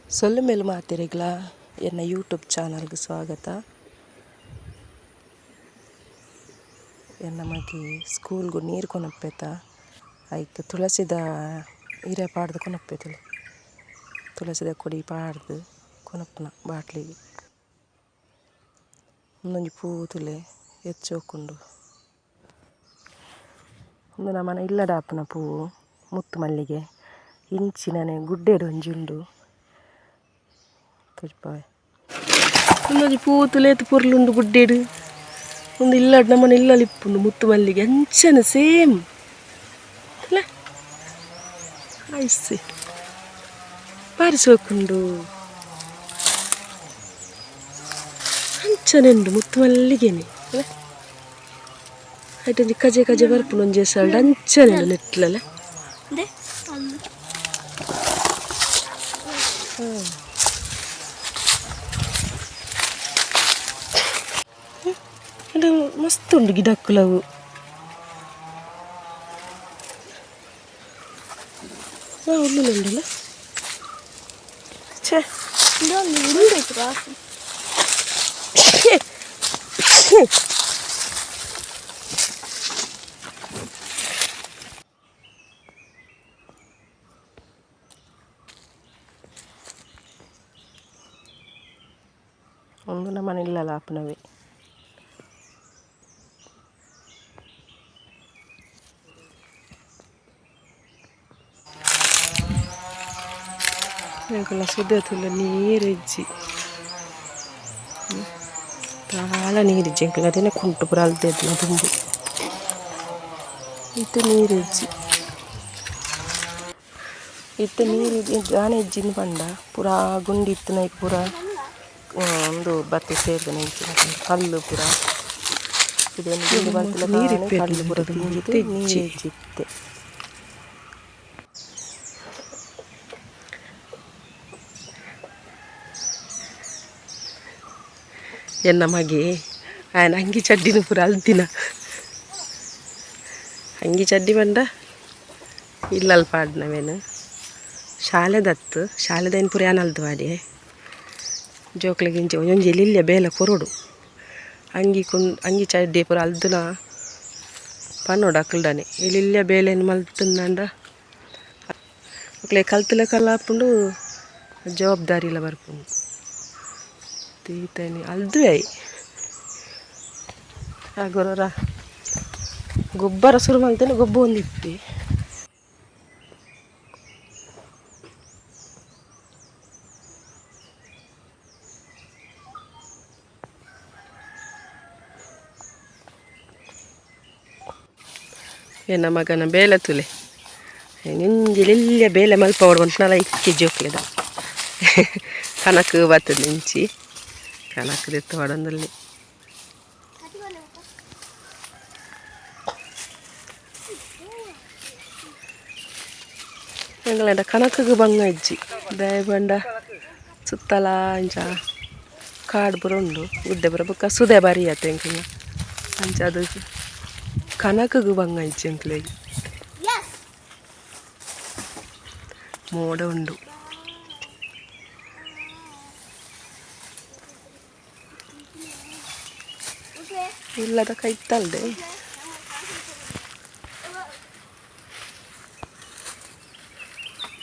ಸೊಲ್ಲು ಮೇಲು ಮಾತಿರಿಗ್ಲ ಎನ್ನ ಯೂಟ್ಯೂಬ್ ಚಾನಲ್ಗೆ ಸ್ವಾಗತ. ಎನ್ನ ಮಗಿ ಸ್ಕೂಲ್ಗೂ ನೀರು ಕೊನಪ್ಪೇತ ಐಕ್ ತುಳಸಿದ ಹಿರೇ ಪಾಡ್ದು ಕೊನಪ್ಪೇತಲೆ ತುಳಸಿದ ಕೊಡಿ ಪಾಡ್ದು ಕೊನಪ್ಪನ ಬಾಟ್ಲಿಗೆ ಒಂದೊಂಜಿ ಪೂ ತುಲೆ ಹೆಚ್ಚೋಕೊಂಡು ಒಂದು ನಮ್ಮನ ಇಲ್ಲಡಾಪನ ಪೂವು ಮುತ್ತು ಮಲ್ಲಿಗೆ ಇಂಚಿನನೆ ಗುಡ್ಡೆಡು ಒಂಜುಂಡು ಒಂದೊಂಜಿ ಪೂ ತುಲೇತು ಪೊರ್ಲುಂಡು ಗುಡ್ಡೆಡು ಒಂದು ಇಲ್ಲಡ್ ನಮ್ಮನ ಇಲ್ಲಲಿಪ್ಪುಂಡು ಮುತ್ತು ಮಲ್ಲಿಗೆ ಅಂಚನೆ ಸೇಮ್ ಅಲ್ಲ ಆಯ್ಸಿ ಬಾರಿಸೋಕುಂಡು ಅಂಚನೆ ಉಂಡು ಮುತ್ತು ಮಲ್ಲಿಗೆನೆ ಅಲ್ಲ ಆಯ್ತು ಕಜೆ ಕಜೆ ಬರ್ಪುಂಡು ಒಂಜಿ ಸಲ್ಡ್ ಅಂಚನೆ ನೆಟ್ಲಲ್ಲ ಮಸ್ತ್ ಉಂಡು ಗಿಡಕ್ಕುಲವು ಉಳ್ಳುಂಡಲ್ಲ ಛೇ ಒಂದು ನಮ್ಮನೆ ಇಲ್ಲಲ್ಲ ಅಪ್ಪನವೇ ಎಂಕಲ್ಲ ಸುದ್ದತುಲ್ಲ ನೀರಿಜ್ಜಿ ಭಾಳ ನೀರಿಜ್ಜಿ ಎಂಕಲ್ಲ ಅದೇನೆ ಕುಂಟು ಪುರ ಅಲ್ದೆದ್ನ ತುಂಬು ಇತ್ತೆ ನೀರಿಜ್ಜಿ ಇತ್ತೆ ನೀರು ಜಾನೆ ಇಜ್ಜಿನ ಪಂಡ ಪುರಾ ಗುಂಡಿ ಇತ್ತು ನೈಕ್ ಪುರ ಒಂದು ಬತ್ತೆ ಸೇರಿದ ನೈಕಿನ ಕಲ್ಲು ಪುರ ಇದೊಂದು ಗುಂಡಿ ಬರ್ತಿಲ್ಲ ಕಲ್ಲು ಪುರ ತಿಂಜಿತ್ತು ನೀರು ಇಜ್ಜಿತ್ತೆ ಎನ್ನ ಮಗೆ ಆಯನ ಅಂಗಿ ಚಡ್ಡಿನ ಪೂರ ಅಲ್ದಿನ ಅಂಗಿ ಚಡ್ಡಿ ಬಂಡ ಇಲ್ಲಲ್ಪ ಆಡ್ನವೇನು ಶಾಲೆದತ್ತು ಶಾಲೆದೇನು ಪೂರ ಏನು ಅಲ್ದು ಮಾಡಿ ಜೋಕ್ಲಿಗೆ ಇಂಚೆ ಒಂಜೊಂಜಿ ಇಲ್ಲಿಯ ಬೇಲೆ ಕೊರಡು ಅಂಗಿ ಚಡ್ಡಿ ಪೂರ ಅಲ್ದನ ಪನ್ನೋಡು ಅಕ್ಕಲ್ಡನೆ ಇಲ್ಲಿಯ ಬೇಲೆನು ಮಲ್ತಂಡ ಮಕ್ಳಿಗೆ ಕಲ್ತಲೆ ಕಲ್ಲಾಪುಂಡು ಜವಾಬ್ದಾರಿ ಇಲ್ಲ ಬರ್ಪುಂಡು ತೀತನಿ ಅಲ್ದುವೆ ಆಗೋರ ಗೊಬ್ಬರ ಶುರು ಮಾಡ್ತೇನೆ ಗೊಬ್ಬ ಒಂದಿಪ್ಪಿ ಎನ್ನ ಮಗನ ಬೇಲೆ ತುಲೆ ನಿಂಜಿಲಿಲ್ಲ ಬೇಲೆ ಮಲ್ಪ ಹೊಡ್ಕೊಂಡ್ನಲ್ಲ ಇಕ್ಕಿ ಜೋಕ್ಲಿದ ಕನಕು ಬರ್ತದೆ ನಿಂಚಿ ಕನಕದಿತ್ತು ಹೊಡೊಂದಲ್ಲಿ ಎಂಗಳಂಡ ಕನಕಗೆ ಬಂಗ ಇಜ್ಜಿ ದಯ ಬಂಡ ಸುತ್ತಲ ಅಂಚ ಕಾಡು ಬುರ ಉಂಡು ಗುಡ್ಡೆ ಬುರ ಬೊಕ್ಕ ಸುದೆ ಬರಿಯತ್ತೆ ಎಂಕಂಗ ಅಂಚ ಅದು ಕನಕಗೆ ಬಂಗ ಇಜ್ಜಿ ಎಂಕ್ಲೆಗೆ ಮೋಡ ಉಂಡು ಇಲ್ಲದ ಕೈತಲ್ದೆ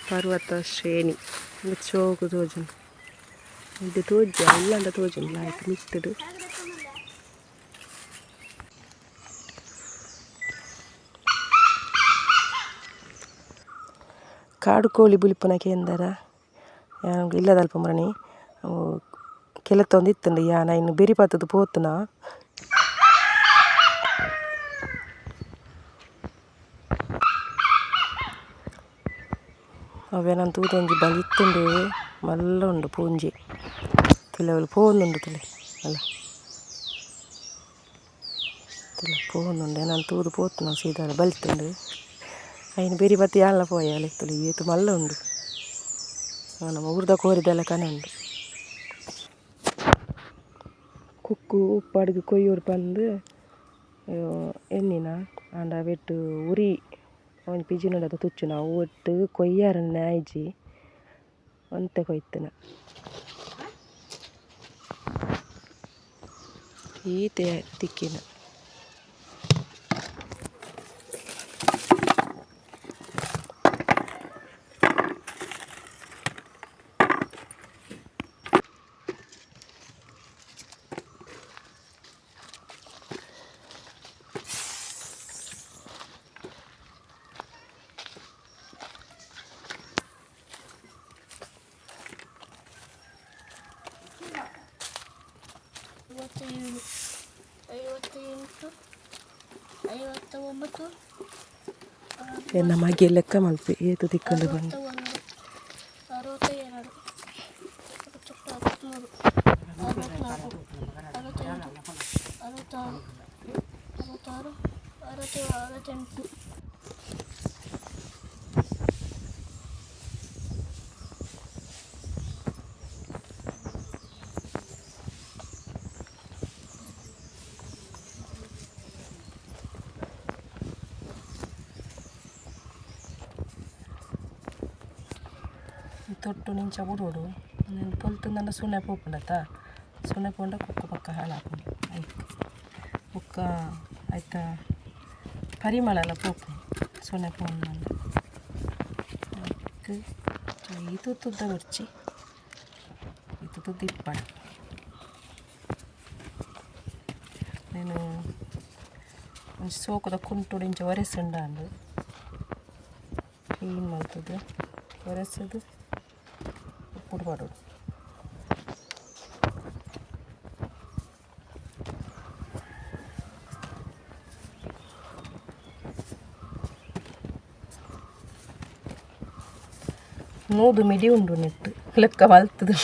ಪರ್ವತ ಶ್ರೇಣಿ ಚೋಕು ತೋಜುಂಡು ಇದು ತೋಜ ಇಲ್ಲಂದ ತೋಜುಂಡು ಆಯ್ತು ಮಿತ್ತಡು ಕಾಡು ಕೋಳಿ ಬುಲಿಪುನಕ್ಕೆ ಎಂದರ ಇಲ್ಲದಲ್ಪ ಮರಣಿ ಕೆಲತ್ತೊಂದು ಇತ್ತಂಡು ಯಾನ ಇನ್ನು ಬೆರಿ ಪಾತದ್ದು ಪೋತುನ ಅವೇನಂತ ತೂದೊಂಜಿ ಬಲಿತ್ತುಂಡು ಮಲ್ಲ ಉಂಡು ಪೂಂಜಿ ಕೆಲವಳು ಪೋನುಂಡು ತುಲೆ ಅಲ್ಲ ತುಲೆ ಪೋನುಂಡು ಏನಂತ ತೂದು ಪೋತು ನಾವು ಸೀದಾ ಬಲಿತ್ತುಂಡು ಅಯ್ಯನ ಬೇರೆ ಬತ್ತಿ ಯಾಲ ಪೋಯ ಅಲೆತ್ತುಲಿ ಏತು ಮಲ್ಲ ಉಂಡು ನಮ್ಮ ಊರ್ದ ಕೋರಿದೆಲ್ಲ ಕನೆ ಉಂಡು ಕುಕ್ಕು ಉಪ್ಪಡಿಗೆ ಕೊಯ್ಯೋಡು ಬಂದು ಎಣ್ಣಿನ ಆಂಡ ಬೆಟ್ಟು ಉರಿ ಒಂದು ಪಿಜಿನುಂಡದ ತುಚ್ಚು ನಾವು ಒಟ್ಟು ಕೊಯ್ಯಾರನ್ನ ಆಯ್ಜಿ ಅಂತೆ ಕೊಯ್ತನ ಈತೆ ತಿಕ್ಕಿನ ನಮಗೆ ಲೆಕ್ಕ ಮಲ್ಪೆ ಏತು ತಿಕ್ಕೊಂಡು ಬಂದು ತೊಟ್ಟು ನಿಂಚ ಬಿಡೋಡು నేను పొలుతుందంటే సునే పోకుండత సునే పోండ కుక్క పక్క ಹಾಳಾಪುಂಡು ಐಕ್ ಕುಕ್ಕ ಐತ ಪರಿಮಳ ಎಲ್ಲ ಪೋಪು ಸುನೆ ಪೋಂಡು ಐಕ್ ಇದು ತುದ್ದ ಬರ್ಚಿ ಇದು ತುದ್ದ ಇಪ್ಪಡ నేను ಒಂಚು ಸೋಕುದ ಕುಂಟುಡು ಇಂಚ ಒರೆಸುಂಡ ಅಂದು ಕ್ಲೀನ್ ಮಾಡ್ತದೆ ಒರೆಸೋದು ಉಪ್ಪು ಮಾಡೋದು ನೋದು ಮಿಡಿ ಉಂಡು ನೆಟ್ಟು ಲೆಕ್ಕ ಮಲ್ತದು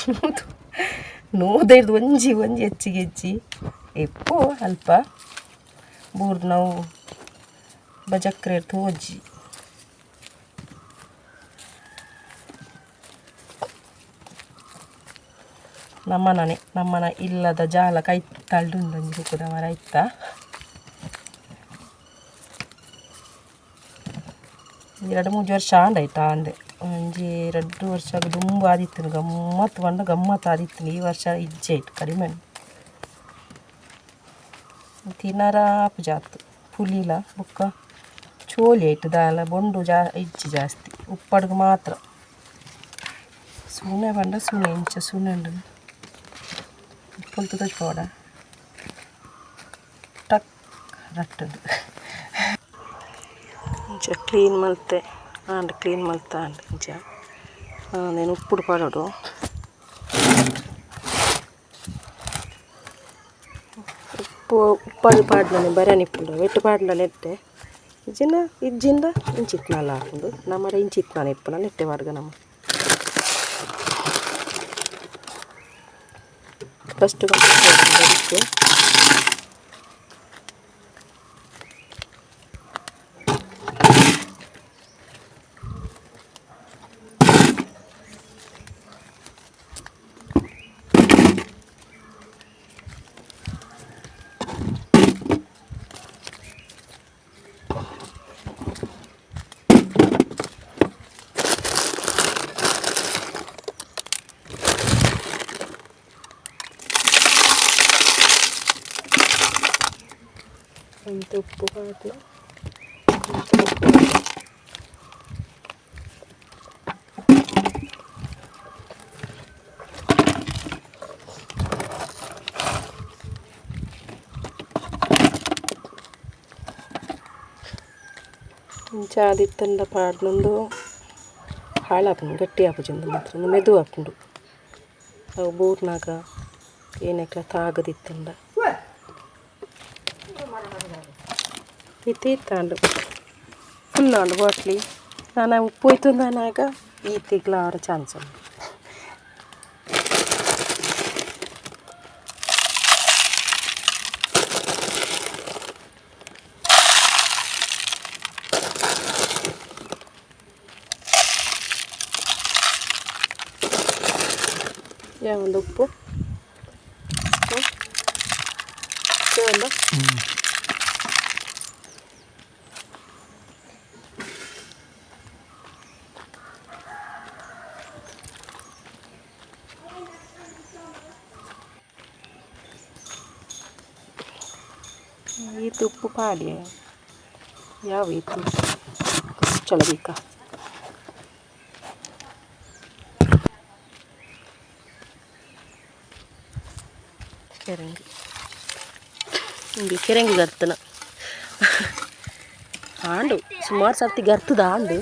ನೋದೈದು ಒಂಜಿ ಒಂಜಿ ಹೆಚ್ಚಿಗೆ ಎಪ್ಪೋ ಅಲ್ಪ ಬೂರ್ದು ನಾವು ಬಜಕ್ರೆ ತೋಜಿ ನಮ್ಮನ ಇಲ್ಲದ ಜಾಲ ಕೈ ತಳ್ಳುಂಡು ಕೂಡ ಮರ ಇತ್ತ ಎರಡು ಮೂರು ವರ್ಷ ಆಂಡಾಯ್ತಾ ಅಂದೆ ಒಂಜಿ 2 ವರ್ಷ ದುಂಬು ಆದಿತ್ತು ಗಮ್ಮತ್ತು ಬಂದು ಗಮ್ಮತ್ತು ಆದಿತ್ತು ಈ ವರ್ಷ ಇಜ್ಜೆ ಆಯ್ತು ಕಡಿಮೆ ತಿನ್ನರ ಜಾತು ಪುಲಿಲ ಬೊಕ್ಕ ಚೋಲಿ ಆಯ್ತು ದಾಲ ಬೊಂಡು ಇಜ್ಜಿ ಜಾಸ್ತಿ ಉಪ್ಪಡ್ಗೆ ಮಾತ್ರ ಸುನೆ ಬಂಡ ಸುನೆ ಇಂಚ ಸುನೆ ಉಂಡು ಪೊಲ್ತು ತೋಡ ಟಕ್ ರಟ್ಟದು ಇಂಚ ಕ್ಲೀನ್ ಮಲ್ತೆ ಆಂಡ್ ಕ್ಲೀನ್ ಮಲ್ತ ಆಂಡ್ ಇಂಚ నేను ಉಪ್ಪುಡು ಪಾಡೋಡು ಉಪ್ಪಡು ಪಾಡ್ಲನೆ ಬರನಿ ಇಪ್ಪುಂಡು ವೆಟ್ಟು ಪಾಡ್ಲ ನೆಟ್ಟೆ ಇಜ್ಜಿಂದ ಇಂಚಿತ್ನಾಲ ಹಾಕೊಂಡು ನಮ್ಮಡ ಇಂಚಿತ್ನಾಲ ಇಪ್ಪುನ ನೆಟ್ಟೆ ಪಾಡ್ಗ ನಮ್ಮ ಫಸ್ಟ್ ಬರಿತು ಅಂತ ಉಪ್ಪು ಹಾಕಿ ಇಂಚ ಆದಿತ್ತಂಡ ಪಾಡ್ನೊಂದು ಹಾಳಾಪುಂಡು ಗಟ್ಟಿ ಆಪುಜಂದು ಮಾತ್ರ ಮೆದು ಹಾಪುಂಡು ಅವು ಬೂರ್ನಾಗ ಏನಕ್ಲ ತಾಗದಿತ್ತಂಡ ಇತ್ತಾಂಡು ಫುಲ್ ಆಂಡು ಬಾಟ್ಲಿ ನಾನು ಉಪ್ಪು ಹೋಯ್ತು ನಾನಾಗ ಈ ತಿಗ್ಲ ಅವರ ಚಾನ್ಸ್ ಉಂಟು ಒಂದು ಉಪ್ಪು ಒಂದು ಇತ್ತು ಉಪ್ಪು ಪಾಡಿ ಯಾವ ಇತ್ತು ಚಳಬೇಕ ಕೆರಂಗಿ ಹಿಂಗೆ ಕೆರಂಗಿ ಗರ್ತನ ಆಂಡು ಸುಮಾರು ಸರ್ತಿ ಗರ್ತದ ಆಂಡು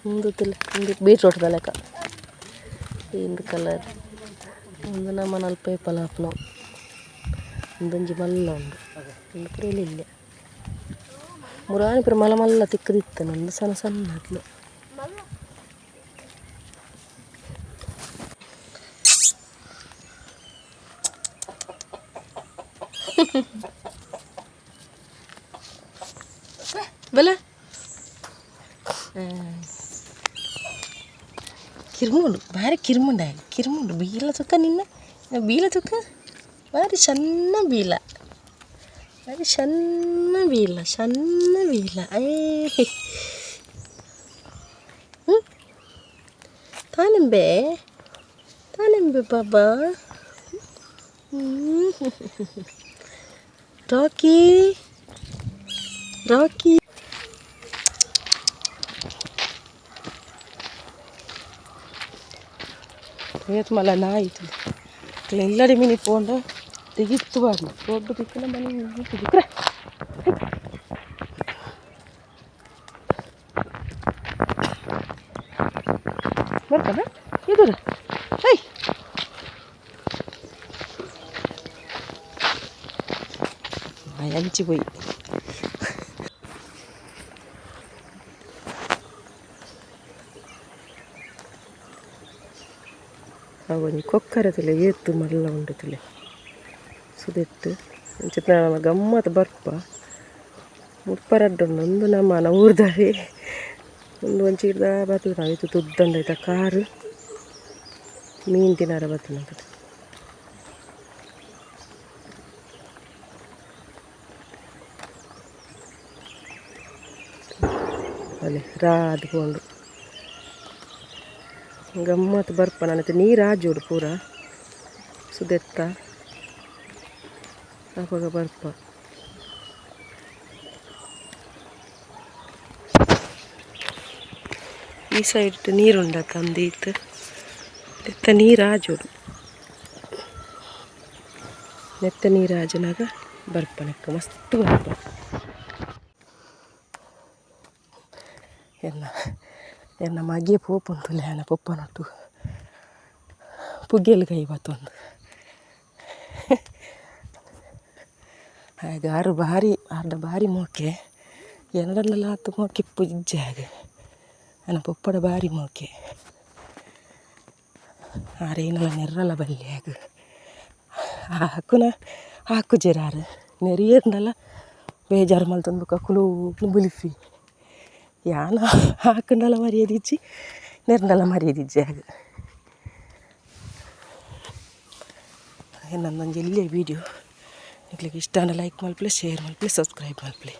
ಮುಂದೆ ಬೀಟ್ರೋಟ್ ಲೆಕ್ಕ ಇಂದು ಕಲರ್ ಒಂದು ನಮ್ಮ ನಲ್ಪ ಪಲಾಪ್ನ ಒಂದೊಂಜಿ ಮಲ್ಲ ಉಂಡು ಒಂದು ಪುರೇಲಿಲ್ಲ ಮುರಾಣಿ ಪುರ ಮಲ್ಲ ಮಲ್ಲ ತಿಕ್ಕದಿತ್ತನು ಒಂದು ಸಣ್ಣ ಸಣ್ಣ ಅದ್ಲು ಬಲ ಕಿರ್ಮುಂಡು ಭಾರಿ ಕಿರ್ಮುಂಡು ಬೀಲ ಚೊಕ್ಕ ನಿನ್ನ ಬೀಲ ಚೊಕ್ಕ ಭಾರಿ ಸಣ್ಣ ಬೀಲ ಭಾರಿ ಸಣ್ಣ ಬೀಲ ತಾನೆಂಬೆ ಬಾಬಾ ರಾಕಿ ರೇಟ್ ಮಲ್ಲ ನಾಯಿತು ಎಲ್ಲಡಿ ಮಿನಿ ಪೋಂಡ ತೆಗಿತ್ತು ಬಾರ್ದು ದೊಡ್ಡ ತಿಕ್ಕನ ಮನೆ ತಿಕ್ಕ್ರೆ ಬರ್ತಾನ ಇದು ಐ ಹಂಚಿ போய் ಅವನಿ ಕೊಕ್ಕರತಿಲೆ ಏತ್ತು ಮಲ್ಲ ಉಂಡುತ್ತಿಲೆ ಸುದೆತ್ತು ಚಿತ್ರ ಗಮ್ಮತ್ತು ಬರ್ಪ ಮುಪ್ಪರಡ್ಡುಂಡು ಒಂದು ನಮ್ಮ ಊರ್ದಾವೆ ಒಂದು ಒಂಚಿ ಹಿಡ್ದ ಬರ್ತದೆ ನಾವಿತ್ತು ತುದ್ದಂಡಾಯ್ತ ಕಾರು ಮೀನು ತಿನ್ನಾರ ಬರ್ತದೆ ಅಲ್ಲೇ ರಾದ್ಕೊಂಡು ಗಮ್ಮತ್ತು ಬರ್ಪ ನನ್ನತ್ತೆ ನೀರು ಆಜೋಡು ಪೂರ ಸುದೆತ್ತ ಆವಾಗ ಬರ್ಪ ಈ ಸೈಡ್ ನೀರುಂಡ ತಂದೀತು ನೆತ್ತ ನೀರು ಆಜೋಡು ನೆತ್ತ ನೀರು ಆಜನಾಗ ಬರ್ಪ ನೆಕ್ಕ ಮಸ್ತ್ ಬರ್ಪ ಎನ್ನ ಮಗೆ ಪೋಪುಂಟುಲೆ ಆನ ಪೊಪ್ಪನೊಟ್ಟು ಪುಗ್ಗೆಲು ಕೈ ಬತ್ತೊಂದು ಹಾಗೆ ಆರ್ಡ ಬಾರಿ ಮೋಕೆ ಎನ್ನಡಲ್ಲೆಲ್ಲ ಹತ್ತು ಮೋಕೆ ಪುಜ್ಜೆ ಹಾಗೆ ನನ್ನ ಪೊಪ್ಪಡ ಬಾರಿ ಮೋಕೆ ಆರೇನೆಲ್ಲ ನೆರ್ರಲ್ಲ ಬಲ್ಲಿ ಹಾಗೆ ಹಾಕು ಜರಾರು ನೆರಿಯರ್ನಲ್ಲ ಬೇಜಾರು ಮಲ್ತೊಂದು ಕುಲು ಬುಲಿಫಿ ಯಾನ ಹಾಕೊಂಡಲ್ಲ ಮರ್ಯಾದಿಜ್ಜಿ ನೆರ್ನಲ್ಲ ಮರ್ಯಾದಿಜ್ಜಿ ಹಾಗೆ ನನ್ನೊಂದು ಎಲ್ಲಿಯ ವೀಡಿಯೋ ನಿಮಗೆ ಇಷ್ಟ ಲೈಕ್ ಮಲ್ಪಲೆ ಶೇರ್ ಮಲ್ಪಲೆ ಸಬ್ಸ್ಕ್ರೈಬ್ ಮಲ್ಪಲೆ